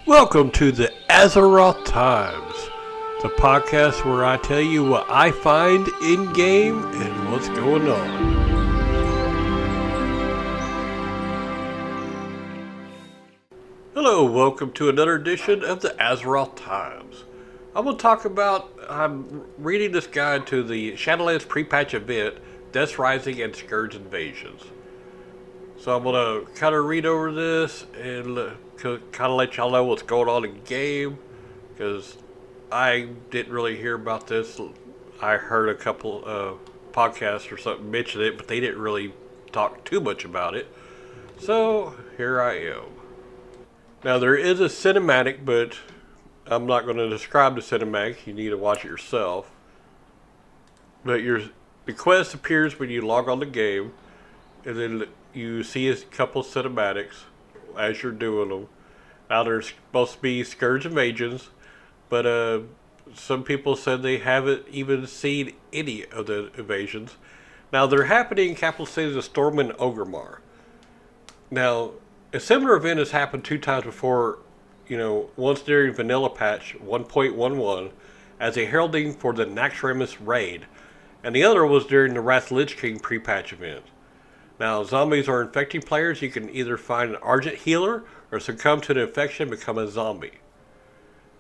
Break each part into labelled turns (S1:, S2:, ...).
S1: Welcome to the Azeroth Times, the podcast where I tell you what I find in game and what's going on. Hello, welcome to another edition of the Azeroth Times. I'm reading this guide to the Shadowlands Prepatch Event, Death Rising and Scourge Invasions. So I'm going to kind of read over this and kind of let y'all know what's going on in game, because I didn't really hear about this. I heard a couple podcasts or something mention it, but they didn't really talk too much about it. So here I am. Now there is a cinematic, but I'm not going to describe the cinematic. You need to watch it yourself. But the quest appears when you log on the game, and then you see a couple cinematics as you're doing them. Now there's supposed to be Scourge Invasions, but some people said they haven't even seen any of the invasions. Now they're happening in capital cities of Storm and Orgrimmar. Now a similar event has happened 2 times before, once during Vanilla Patch 1.11 as a heralding for the Naxxramas raid, and the other was during the Wrath Lich King pre-patch event. Now, zombies are infecting players. You can either find an Argent healer or succumb to the infection and become a zombie.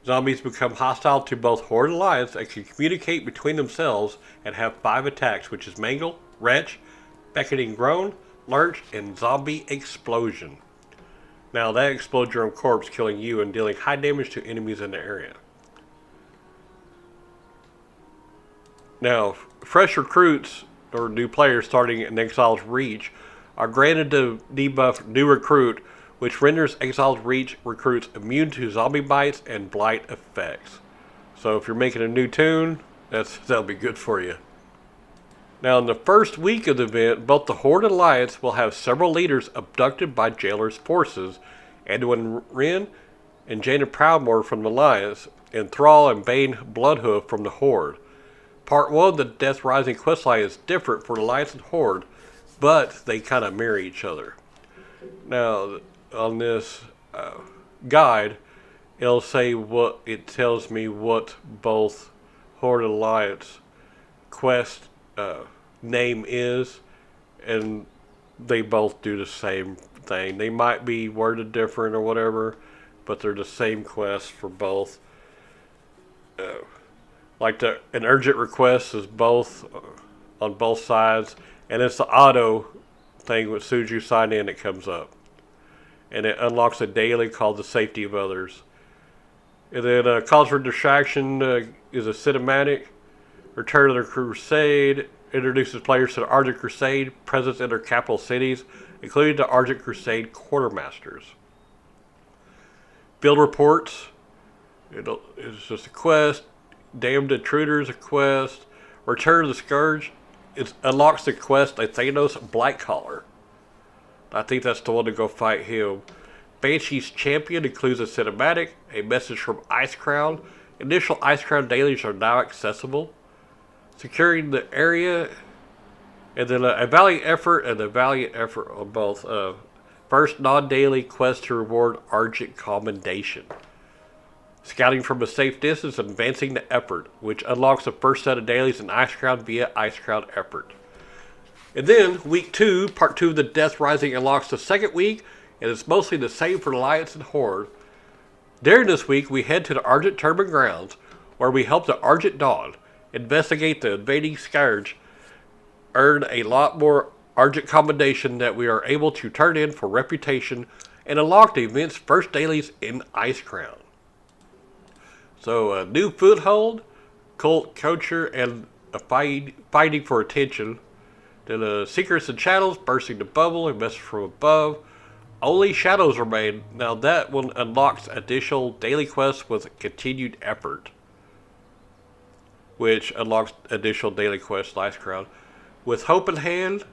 S1: Zombies become hostile to both Horde and Alliance and can communicate between themselves and have 5 attacks, which is Mangle, Retch, Beckoning Groan, Lurch, and Zombie Explosion. Now, that explodes your own corpse, killing you and dealing high damage to enemies in the area. Now, fresh recruits or new players starting in Exile's Reach are granted the debuff New Recruit, which renders Exile's Reach recruits immune to zombie bites and blight effects. So if you're making a new toon, that'll be good for you. Now in the first week of the event, both the Horde and Alliance will have several leaders abducted by Jailer's forces, Edwin Wren and Jaina Proudmoore from the Alliance, and Thrall and Bane Bloodhoof from the Horde. Part 1, the Death Rising questline, is different for the Alliance and Horde, but they kind of mirror each other. Now, on this guide, it tells me what both Horde and Alliance quest name is, and they both do the same thing. They might be worded different or whatever, but they're the same quest for both. Like an urgent request is both on both sides, and it's the auto thing. As soon as you sign in, it comes up, and it unlocks a daily called the Safety of Others. And then Cause for Distraction is a cinematic. Return of the Crusade introduces players to the Argent Crusade presence in their capital cities, including the Argent Crusade quartermasters. Build reports. It's just a quest. Damned Intruders, a quest. Return of the Scourge. It unlocks the quest a Thanos Blightcaller. I think that's the one to go fight him. Banshee's Champion includes a cinematic, a message from Icecrown. Initial Icecrown dailies are now accessible. Securing the area, and then a Valiant Effort and a Valiant Effort on both. First non-daily quest to reward Argent Commendation. Scouting from a safe distance and advancing the effort, which unlocks the first set of dailies in Icecrown via Icecrown effort. And then, week 2, part 2 of the Death Rising unlocks the second week, and it's mostly the same for Alliance and Horde. During this week, we head to the Argent Turbine Grounds, where we help the Argent Dawn investigate the invading Scourge, earn a lot more Argent Commendation that we are able to turn in for reputation, and unlock the event's first dailies in Icecrown. So a new foothold, cult culture, and a fighting for attention. Then Secrets and Shadows, bursting the bubble, a message from above. Only Shadows remain. Now that one unlocks additional daily quests with continued effort, which unlocks additional daily quests last crowd. With Hope in Hand,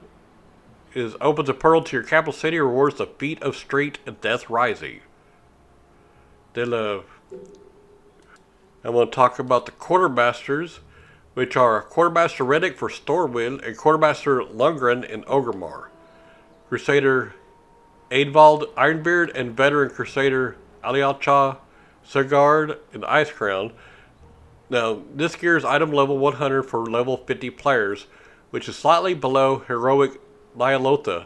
S1: opens a portal to your capital city, rewards the Feat of Strength and Death Rising. Then I'm going to talk about the Quartermasters, which are Quartermaster Reddick for Stormwind and Quartermaster Lundgren in Orgrimmar. Crusader Eadvald Ironbeard and veteran Crusader Aliacha, Sigard, and Ice Crown. Now, this gear is item level 100 for level 50 players, which is slightly below Heroic Nyalotha.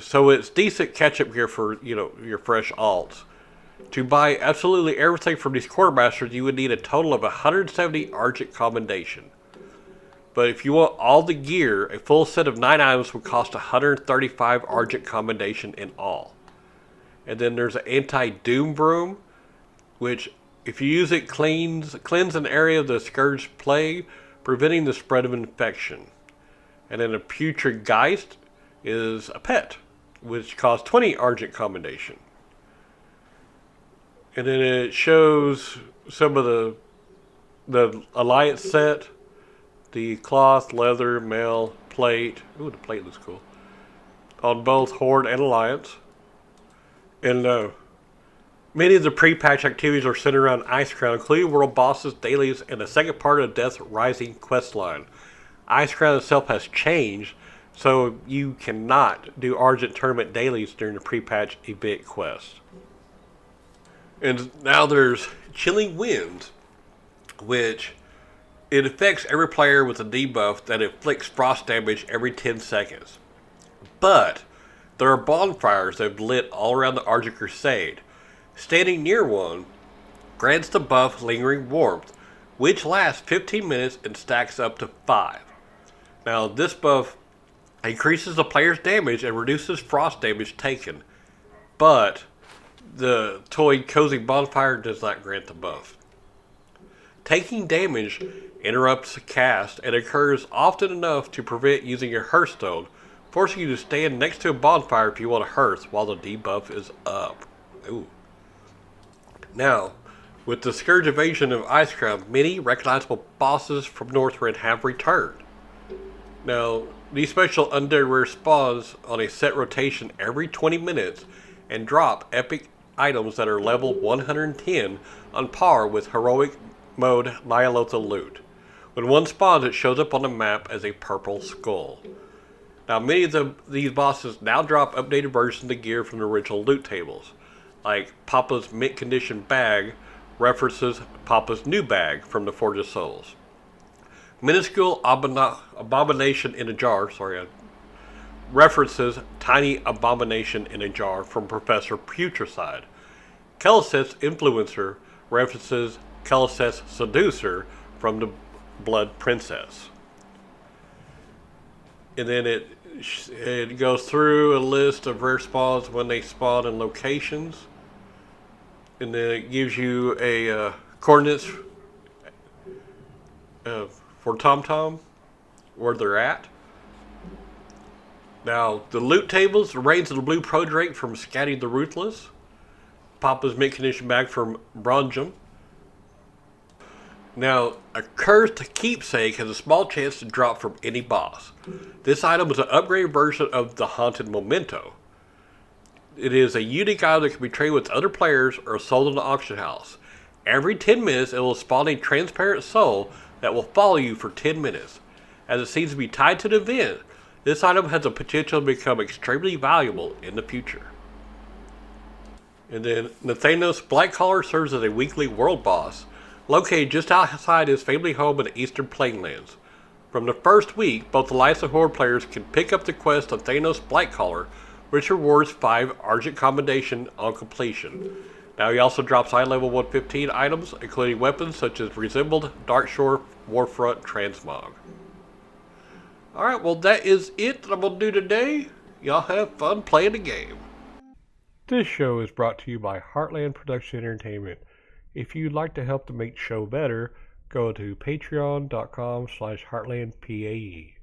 S1: So it's decent catch-up gear for, your fresh alts. To buy absolutely everything from these quartermasters, you would need a total of 170 Argent Commendation. But if you want all the gear, a full set of 9 items would cost 135 Argent Commendation in all. And then there's an Anti-Doom Broom, which, if you use it, cleanse an area of the Scourge Plague, preventing the spread of infection. And then a Putrid Geist is a pet, which costs 20 Argent Commendation. And then it shows some of the Alliance set, the cloth, leather, mail, plate. Ooh, the plate looks cool. On both Horde and Alliance. And many of the pre-patch activities are centered around Ice Crown, including world bosses, dailies, and the second part of Death Rising questline. Ice Crown itself has changed, so you cannot do Argent Tournament dailies during the pre-patch event quest. And now there's Chilling Winds, which it affects every player with a debuff that inflicts frost damage every 10 seconds. But there are bonfires that have lit all around the Argent Crusade. Standing near one grants the buff Lingering Warmth, which lasts 15 minutes and stacks up to 5. Now, this buff increases the player's damage and reduces frost damage taken, but the toy Cozy Bonfire does not grant the buff. Taking damage interrupts the cast and occurs often enough to prevent using your Hearthstone, forcing you to stand next to a bonfire if you want a hearth while the debuff is up. Ooh. Now, with the Scourge Evasion of Ice Crown, many recognizable bosses from Northrend have returned. Now, these special undead rare spawns on a set rotation every 20 minutes and drop epic items that are level 110 on par with heroic mode Nyalotha loot. When one spawns, it shows up on the map as a purple skull. Now, many of these bosses now drop updated versions of the gear from the original loot tables, like Papa's mint condition bag references Papa's new bag from the Forge of Souls. Minuscule abomination in a jar, references Tiny Abomination in a Jar from Professor Putricide. Kelliseth's Influencer references Kelliseth's Seducer from the Blood Princess. And then it goes through a list of rare spawns when they spawn in locations. And then it gives you a coordinates for TomTom, where they're at. Now, the loot tables, the Reigns of the Blue Prodrake from Scatty the Ruthless, Papa's mint condition bag from Bronjum. Now, a Cursed Keepsake has a small chance to drop from any boss. This item is an upgraded version of the Haunted Memento. It is a unique item that can be traded with other players or sold in the auction house. Every 10 minutes, it will spawn a transparent soul that will follow you for 10 minutes. As it seems to be tied to the event, this item has the potential to become extremely valuable in the future. And then Nathanos Blackcollar serves as a weekly world boss, located just outside his family home in the Eastern Plainlands. From the first week, both Alliance and Horde players can pick up the quest of Thanos Blackcollar, which rewards 5 Argent Commendation on completion. Now he also drops high level 115 items, including weapons such as Resembled, Darkshore, Warfront, Transmog. Alright, well that is it that I'm going to do today. Y'all have fun playing the game. This show is brought to you by Heartland Production Entertainment. If you'd like to help to make the show better, go to patreon.com/heartlandpae.